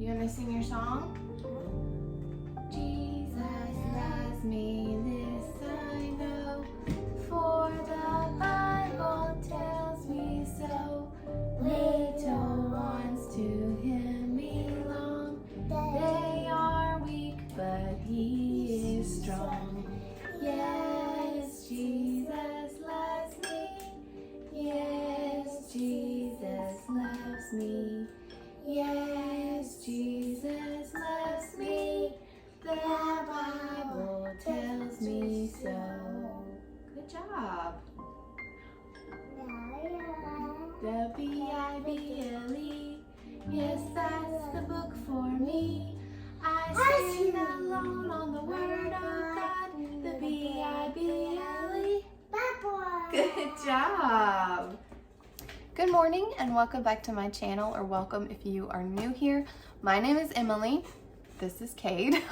You want me to sing your song? Jesus loves me, this I know, for the Bible tells me so. Little ones to him belong. They are weak, but he is strong. Yes, Jesus loves me. Yes, Jesus loves me. Yes, Jesus loves me. The Bible tells me so. Good job. The Bible, yes, that's the book for me. I stand alone on the Word of God. The Bible. Good job. Good morning and welcome back to my channel, or welcome if you are new here. My name is Emily. This is Cade.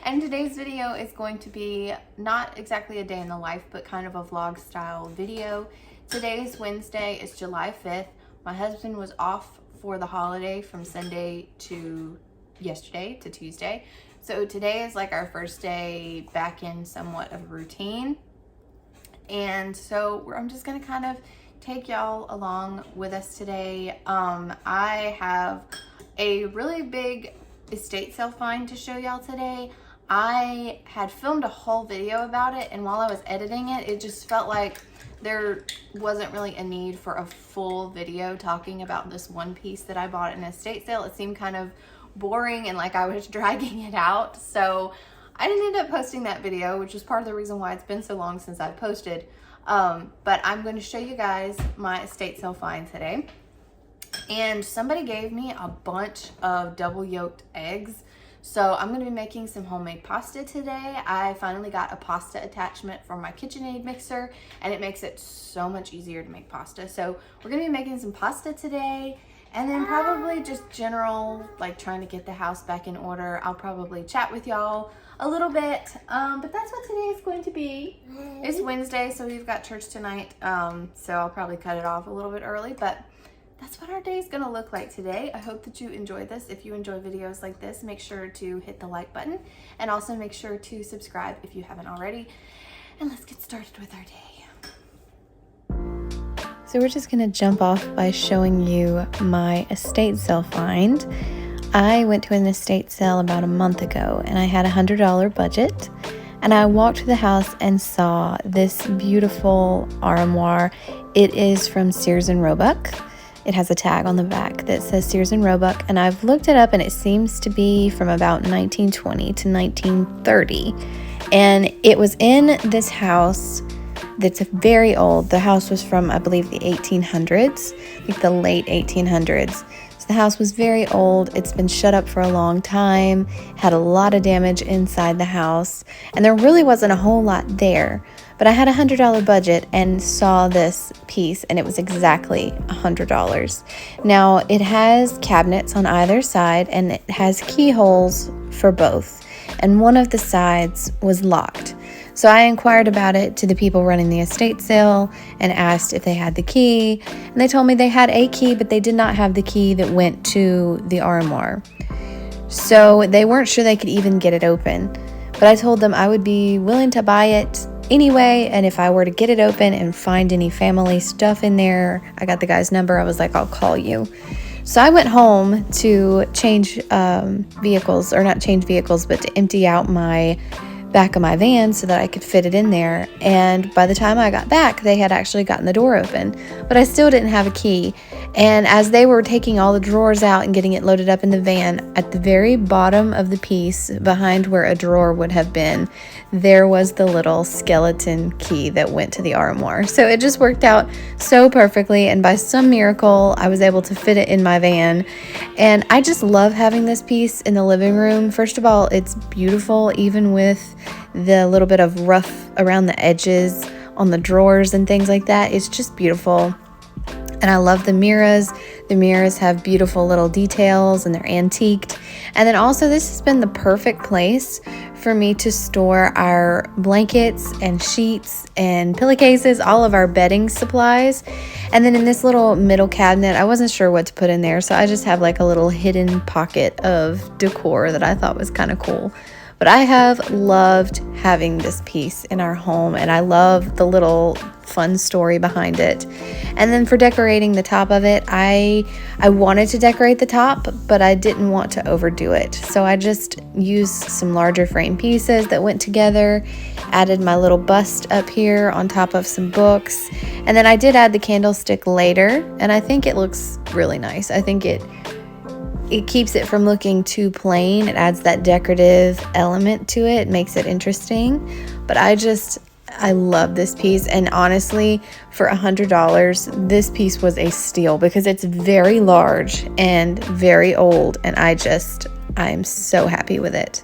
And today's video is going to be not exactly a day in the life, but kind of a vlog style video. Today is Wednesday, it's July 5th. My husband was off for the holiday from Sunday to yesterday to Tuesday. So today is like our first day back in somewhat of a routine. And so I'm just gonna kind of take y'all along with us today. I have a really big estate sale find to show y'all today. I had filmed a whole video about it, and while I was editing it, it just felt like there wasn't really a need for a full video talking about this one piece that I bought in an estate sale. It seemed kind of boring and like I was dragging it out. So I didn't end up posting that video, which is part of the reason why it's been so long since I posted. But I'm going to show you guys my estate sale find today. And somebody gave me a bunch of double yolked eggs. So I'm going to be making some homemade pasta today. I finally got a pasta attachment for my KitchenAid mixer, and it makes it so much easier to make pasta. So we're going to be making some pasta today, and then probably just general, like trying to get the house back in order. I'll probably chat with y'all a little bit, but that's what today is going to be. It's Wednesday, so we've got church tonight, so I'll probably cut it off a little bit early, but that's what our day is gonna look like today. I hope that you enjoyed this. If you enjoy videos like this, make sure to hit the like button, and also make sure to subscribe if you haven't already. And let's get started with our day. So we're just gonna jump off by showing you my estate sale find. I went to an estate sale about a month ago, and I had a $100 budget, and I walked to the house and saw this beautiful armoire. It is from Sears and Roebuck. It has a tag on the back that says Sears and Roebuck, and I've looked it up, and it seems to be from about 1920 to 1930. And it was in this house that's very old. The house was from, I believe, the 1800s, like the late 1800s. So the house was very old. It's been shut up for a long time, had a lot of damage inside the house, and there really wasn't a whole lot there. But I had a $100 budget and saw this piece, and it was exactly $100. Now, it has cabinets on either side, and it has keyholes for both. And one of the sides was locked. So I inquired about it to the people running the estate sale and asked if they had the key. And they told me they had a key, but they did not have the key that went to the armoire. So they weren't sure they could even get it open. But I told them I would be willing to buy it anyway, and if I were to get it open and find any family stuff in there, I got the guy's number. I was like, I'll call you. So I went home to change vehicles, or not change vehicles, but to empty out my back of my van so that I could fit it in there. And by the time I got back, they had actually gotten the door open, but I still didn't have a key. And as they were taking all the drawers out and getting it loaded up in the van, at the very bottom of the piece, behind where a drawer would have been, there was the little skeleton key that went to the armoire. So it just worked out so perfectly, and by some miracle, I was able to fit it in my van. And I just love having this piece in the living room. First of all, it's beautiful, even with the little bit of rough around the edges on the drawers and things like that. It's just beautiful. And I love the mirrors. The mirrors have beautiful little details and they're antiqued. And then also this has been the perfect place for me to store our blankets and sheets and pillowcases, all of our bedding supplies. And then in this little middle cabinet, I wasn't sure what to put in there, so I just have like a little hidden pocket of decor that I thought was kind of cool. But I have loved having this piece in our home, and I love the little fun story behind it. And then for decorating the top of it, I wanted to decorate the top, but I didn't want to overdo it. So I just used some larger frame pieces that went together, added my little bust up here on top of some books. And then I did add the candlestick later, and I think it looks really nice. I think it keeps it from looking too plain. It adds that decorative element to it, makes it interesting. But I love this piece, and honestly, for $100, this piece was a steal because it's very large and very old, and I'm so happy with it.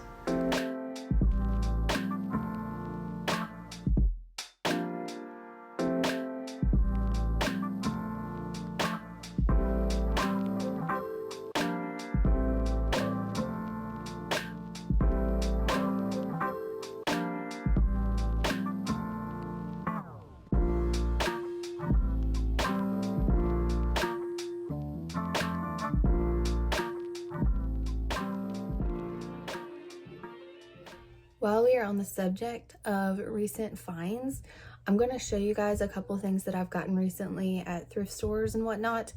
While we are on the subject of recent finds, I'm going to show you guys a couple things that I've gotten recently at thrift stores and whatnot.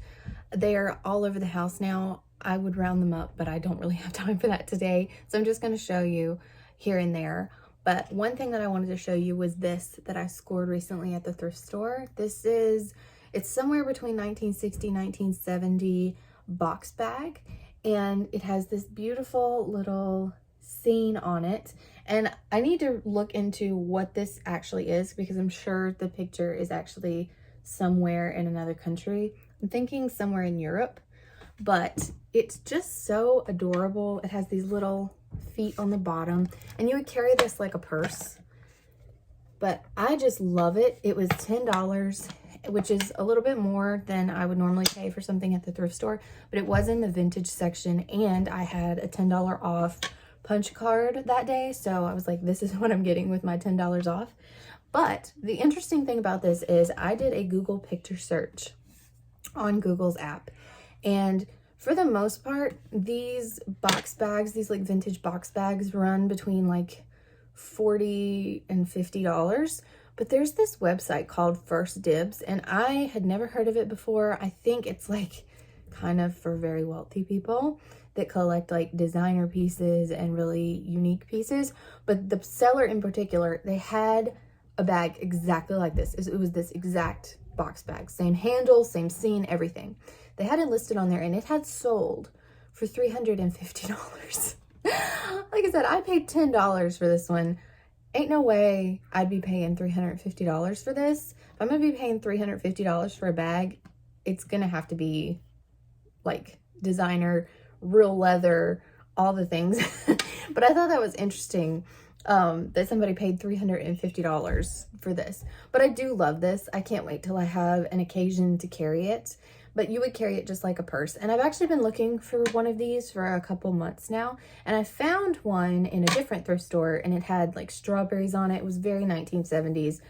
They're all over the house now. I would round them up, but I don't really have time for that today. So I'm just going to show you here and there. But one thing that I wanted to show you was this that I scored recently at the thrift store. It's somewhere between 1960, 1970 box bag. And it has this beautiful little scene on it. And I need to look into what this actually is because I'm sure the picture is actually somewhere in another country. I'm thinking somewhere in Europe, but it's just so adorable. It has these little feet on the bottom, and you would carry this like a purse, but I just love it. It was $10, which is a little bit more than I would normally pay for something at the thrift store, but it was in the vintage section, and I had a $10 off punch card that day, so I was like, this is what I'm getting with my $10 off. But the interesting thing about this is I did a Google picture search on Google's app, and for the most part, these box bags, these like vintage box bags, run between like $40 and $50. But there's this website called First Dibs, and I had never heard of it before. I think it's like kind of for very wealthy people that collect like designer pieces and really unique pieces. But the seller in particular, they had a bag exactly like this. It was this exact box bag, same handle, same scene, everything. They had it listed on there, and it had sold for $350. Like I said, I paid $10 for this one. Ain't no way I'd be paying $350 for this. If I'm gonna be paying $350 for a bag, it's gonna have to be like designer, real leather, all the things. But I thought that was interesting that somebody paid $350 for this. But I do love this. I can't wait till I have an occasion to carry it. But you would carry it just like a purse. And I've actually been looking for one of these for a couple months now. And I found one in a different thrift store, and it had like strawberries on it. It was very 1970s.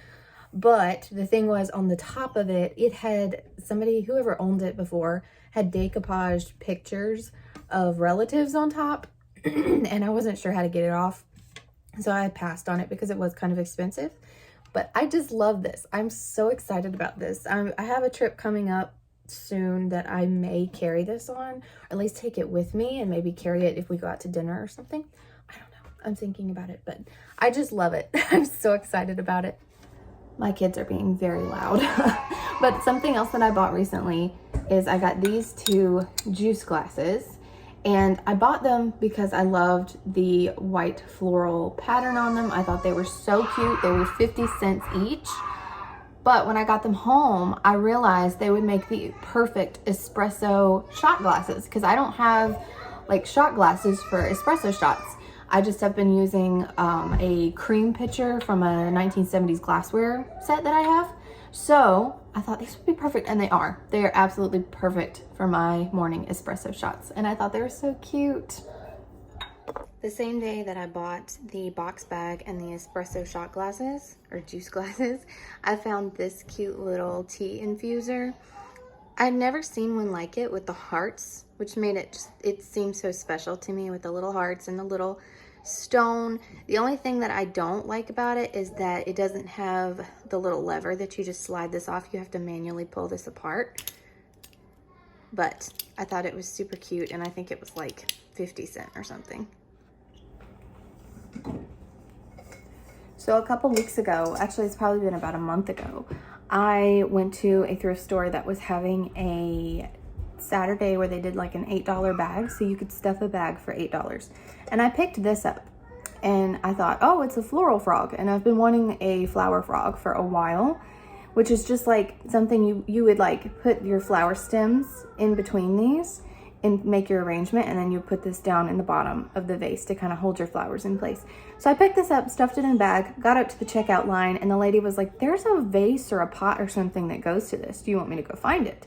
But the thing was, on the top of it, it had somebody, whoever owned it before, had decoupaged pictures of relatives on top. And I wasn't sure how to get it off. So I passed on it because it was kind of expensive. But I just love this. I'm so excited about this. I have a trip coming up soon that I may carry this on, or at least take it with me and maybe carry it if we go out to dinner or something. I don't know. I'm thinking about it, but I just love it. I'm so excited about it. My kids are being very loud. But something else that I bought recently is I got these two juice glasses, and I bought them because I loved the white floral pattern on them. I thought they were so cute. They were 50 cents each. But when I got them home, I realized they would make the perfect espresso shot glasses, because I don't have like shot glasses for espresso shots. I just have been using a cream pitcher from a 1970s glassware set that I have. So I thought these would be perfect, and they are. They are absolutely perfect for my morning espresso shots, and I thought they were so cute. The same day that I bought the box bag and the espresso shot glasses, or juice glasses, I found this cute little tea infuser. I'd never seen one like it with the hearts, which made it seem so special to me with the little hearts and the little stone. The only thing that I don't like about it is that it doesn't have the little lever that you just slide this off. You have to manually pull this apart. But I thought it was super cute, and I think it was like 50 cents or something. So a couple weeks ago, actually it's probably been about a month ago, I went to a thrift store that was having a Saturday where they did like an $8 bag, so you could stuff a bag for $8. And I picked this up, and I thought, oh, it's a floral frog, and I've been wanting a flower frog for a while, which is just like something you would like put your flower stems in between these and make your arrangement, and then you put this down in the bottom of the vase to kind of hold your flowers in place. So I picked this up, stuffed it in a bag, got up to the checkout line, and the lady was like, there's a vase or a pot or something that goes to this. Do you want me to go find it?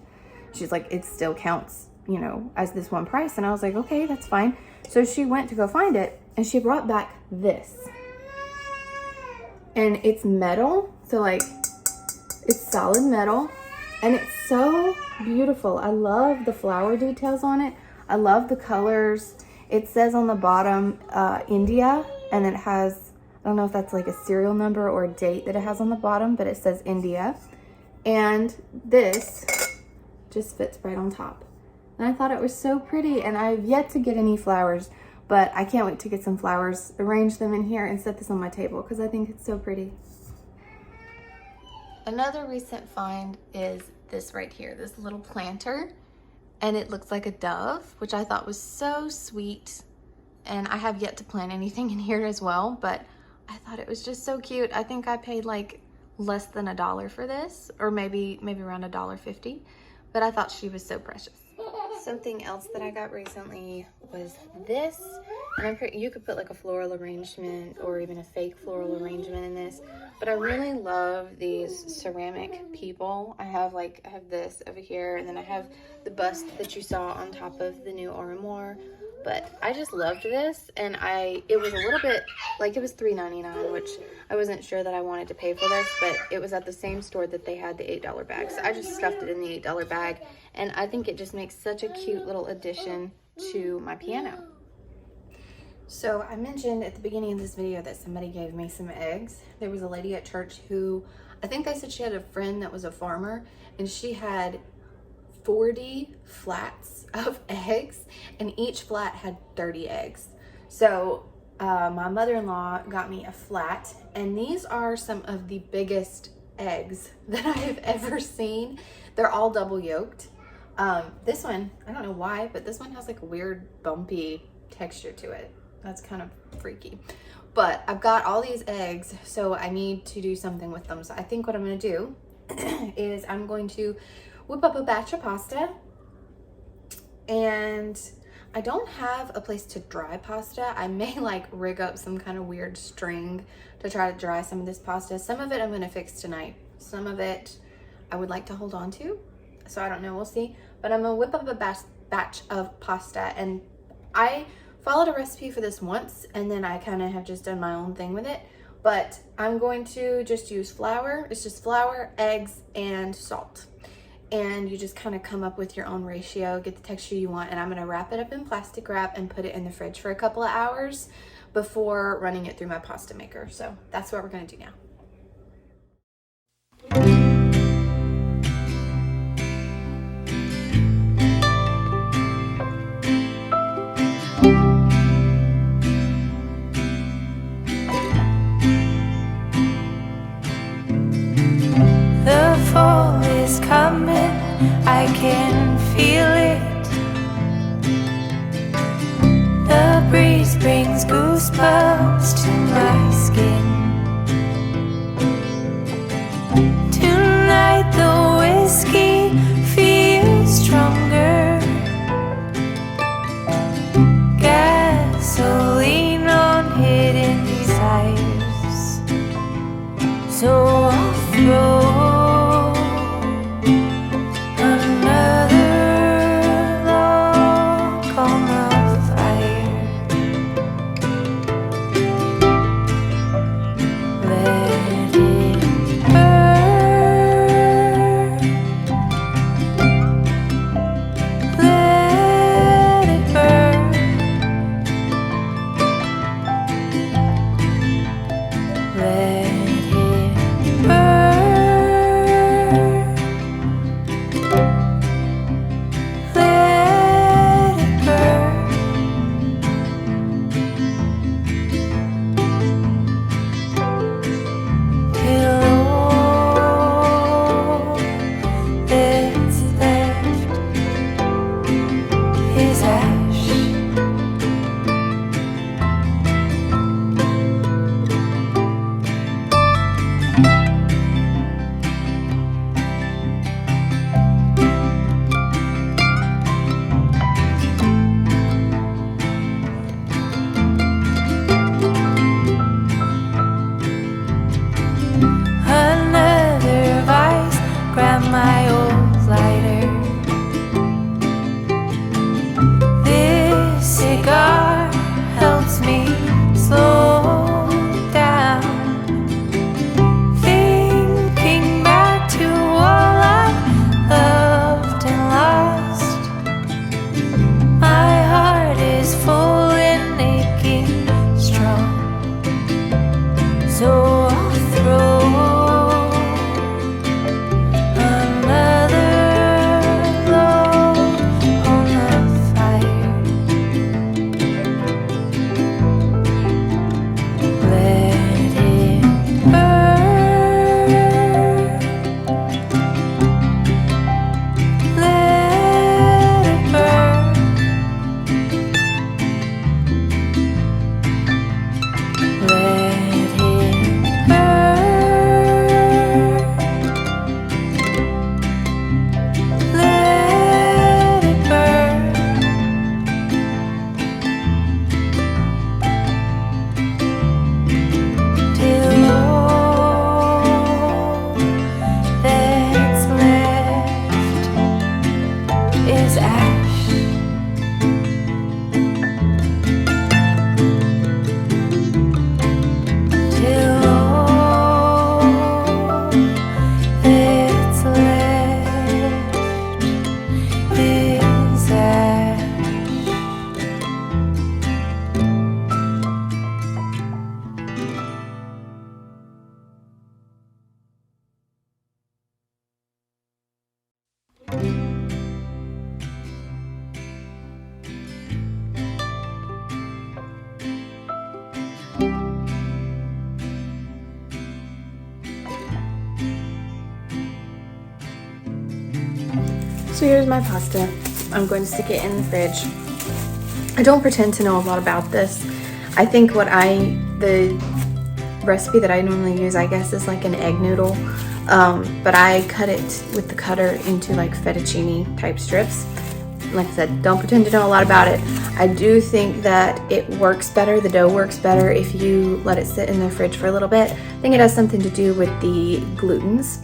She's like, it still counts, you know, as this one price. And I was like, okay, that's fine. So she went to go find it, and she brought back this. And it's metal, so like, it's solid metal, and it's so beautiful. I love the flower details on it. I love the colors. It says on the bottom, India, and it has, I don't know if that's like a serial number or a date that it has on the bottom, but it says India. And this just fits right on top. And I thought it was so pretty, and I've yet to get any flowers, but I can't wait to get some flowers, arrange them in here, and set this on my table because I think it's so pretty. Another recent find is this right here, this little planter, and it looks like a dove, which I thought was so sweet. And I have yet to plant anything in here as well, but I thought it was just so cute. I think I paid like less than $1 for this, or maybe around $1.50, but I thought she was so precious. Something else that I got recently was this, and you could put like a floral arrangement or even a fake floral arrangement in this, but I really love these ceramic people. I have this over here, and then I have the bust that you saw on top of the new armoire. But I just loved this, and it was a little bit, like, it was $3.99, which I wasn't sure that I wanted to pay for this, but it was at the same store that they had the $8 bag. So I just stuffed it in the $8 bag, and I think it just makes such a cute little addition to my piano. So I mentioned at the beginning of this video that somebody gave me some eggs. There was a lady at church who, I think they said she had a friend that was a farmer, and she had 40 flats of eggs, and each flat had 30 eggs. So my mother-in-law got me a flat, and these are some of the biggest eggs that I have ever seen. They're all double yolked. This one, I don't know why, but this one has like a weird bumpy texture to it. That's kind of freaky. But I've got all these eggs, so I need to do something with them. So I think what I'm going to do is I'm going to whip up a batch of pasta, and I don't have a place to dry pasta. I may like rig up some kind of weird string to try to dry some of this pasta. Some of it I'm going to fix tonight. Some of it I would like to hold on to. So I don't know, we'll see. But I'm going to whip up a batch of pasta, and I followed a recipe for this once, and then I kind of have just done my own thing with it. But I'm going to just use flour. It's just flour, eggs, and salt. And you just kind of come up with your own ratio, get the texture you want, and I'm going to wrap it up in plastic wrap and put it in the fridge for a couple of hours before running it through my pasta maker. So that's what we're going to do now. The fall is coming, I can feel it. The breeze brings goosebumps to my skin. Tonight the whiskey feels stronger. So here's my pasta. I'm going to stick it in the fridge. I don't pretend to know a lot about this. I think the recipe that I normally use, I guess, is like an egg noodle. But I cut it with the cutter into like fettuccine type strips. Like I said, don't pretend to know a lot about it. I do think that it works better, the dough works better if you let it sit in the fridge for a little bit. I think it has something to do with the glutens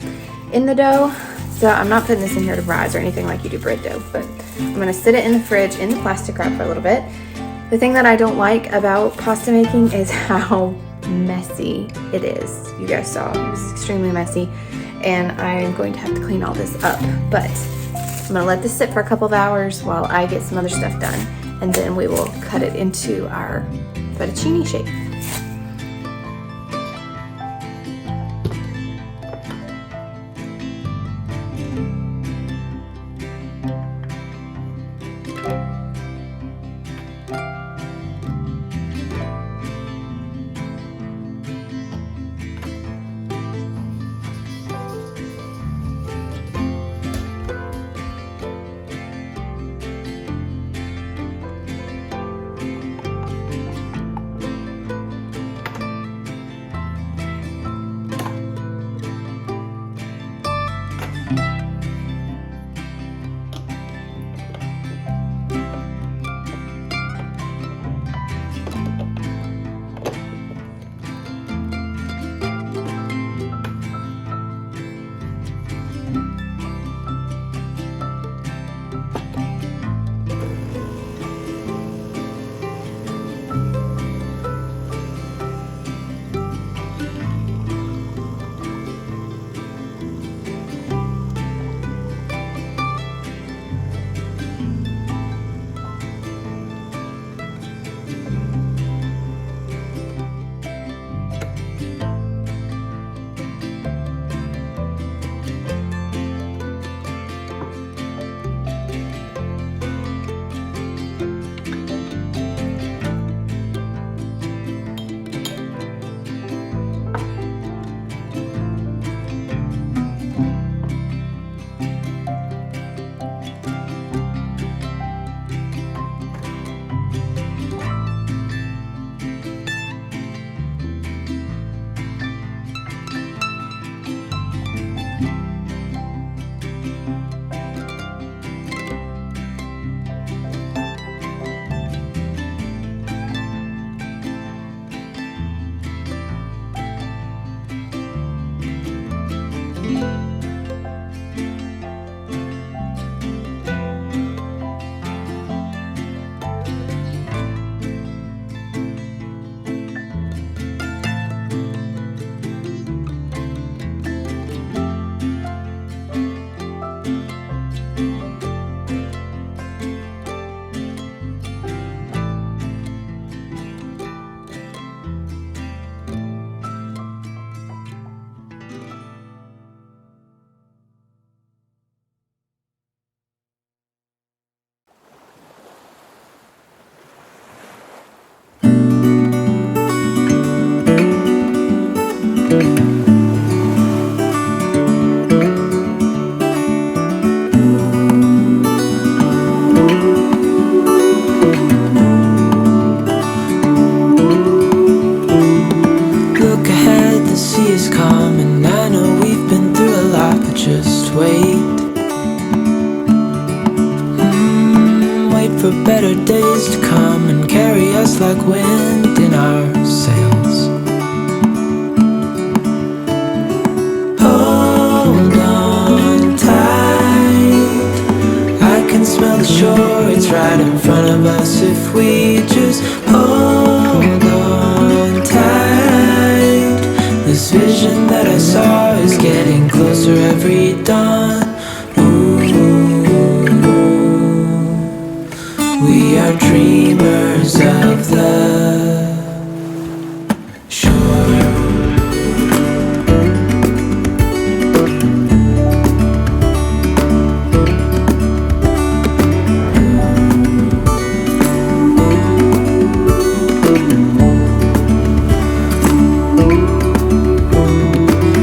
in the dough. So I'm not putting this in here to rise or anything like you do bread dough, but I'm gonna sit it in the fridge in the plastic wrap for a little bit. The thing that I don't like about pasta making is how messy it is. You guys saw, it was extremely messy, and I'm going to have to clean all this up. But I'm gonna let this sit for a couple of hours while I get some other stuff done, and then we will cut it into our fettuccine shape. for better days to come and carry us like wind in our sails. Hold on tight, I can smell the shore, it's right in front of us if we just hold on tight. This vision that I saw is getting closer every dawn. We are dreamers of the shore.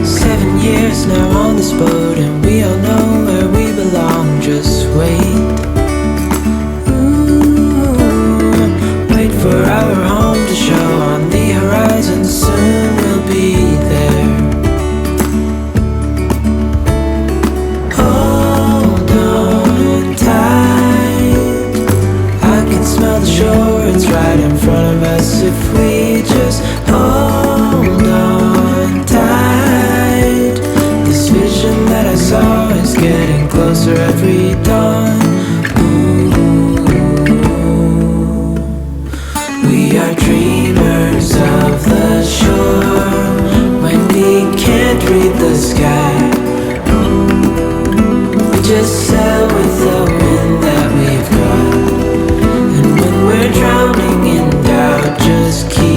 7 years now on this boat, and we all if we just hold on tight. This vision that I saw is getting closer every dawn. We are dreamers of the shore when we can't read the sky. We just sail with the wind that we've got, and when we're drowning in doubt, just keep